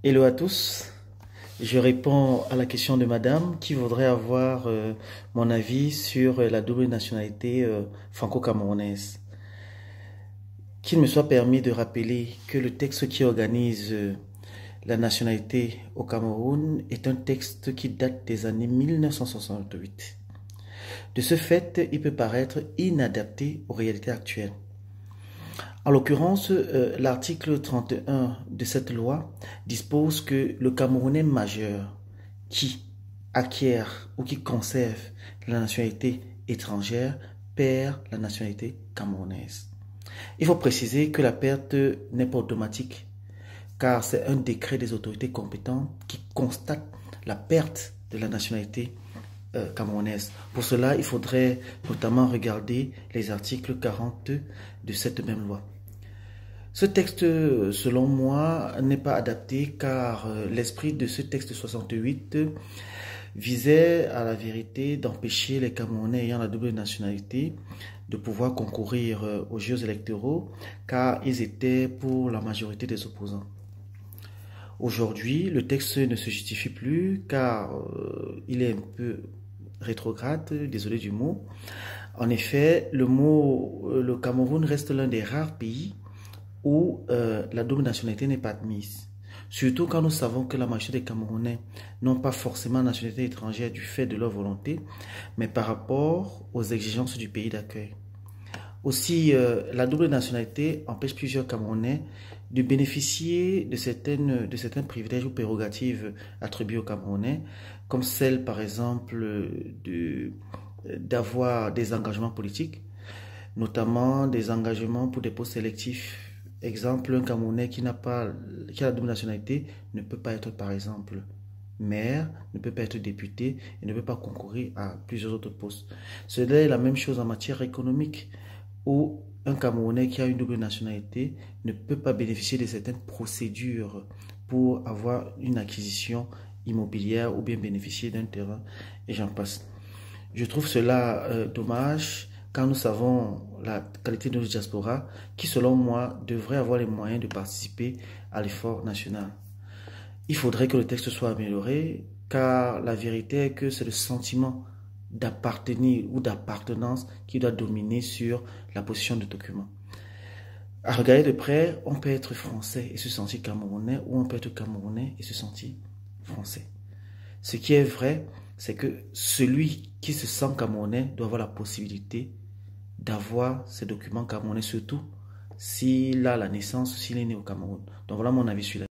Hello à tous, je réponds à la question de madame qui voudrait avoir mon avis sur la double nationalité franco-camerounaise. Qu'il me soit permis de rappeler que le texte qui organise la nationalité au Cameroun est un texte qui date des années 1968. De ce fait, il peut paraître inadapté aux réalités actuelles. En l'occurrence, l'article 31 de cette loi dispose que le Camerounais majeur qui acquiert ou qui conserve la nationalité étrangère perd la nationalité camerounaise. Il faut préciser que la perte n'est pas automatique, car c'est un décret des autorités compétentes qui constate la perte de la nationalité camerounaise. Pour cela, il faudrait notamment regarder les articles 40 de cette même loi. Ce texte, selon moi, n'est pas adapté car l'esprit de ce texte 68 visait à la vérité d'empêcher les Camerounais ayant la double nationalité de pouvoir concourir aux Jeux électoraux car ils étaient pour la majorité des opposants. Aujourd'hui, le texte ne se justifie plus car il est un peu rétrograde, désolé du mot. En effet, le Cameroun reste l'un des rares pays où la double nationalité n'est pas admise. Surtout quand nous savons que la majorité des Camerounais n'ont pas forcément nationalité étrangère du fait de leur volonté, mais par rapport aux exigences du pays d'accueil. Aussi, la double nationalité empêche plusieurs Camerounais de bénéficier de certains privilèges ou prérogatives attribués aux Camerounais, comme celle par exemple d'avoir des engagements politiques, notamment des engagements pour des postes sélectifs. Exemple, un Camerounais qui a la double nationalité ne peut pas être, par exemple, maire, ne peut pas être député et ne peut pas concourir à plusieurs autres postes. Cela est la même chose en matière économique, où un Camerounais qui a une double nationalité ne peut pas bénéficier de certaines procédures pour avoir une acquisition immobilière ou bien bénéficier d'un terrain, et j'en passe. Je trouve cela dommage quand nous savons la qualité de notre diaspora qui, selon moi, devrait avoir les moyens de participer à l'effort national. Il faudrait que le texte soit amélioré car la vérité est que c'est le sentiment d'appartenir ou d'appartenance qui doit dominer sur la position de document. À regarder de près, on peut être français et se sentir camerounais ou on peut être camerounais et se sentir français. Ce qui est vrai, c'est que celui qui se sent camerounais doit avoir la possibilité d'avoir ses documents camerounais, surtout s'il a la naissance, s'il est né au Cameroun. Donc voilà mon avis sur la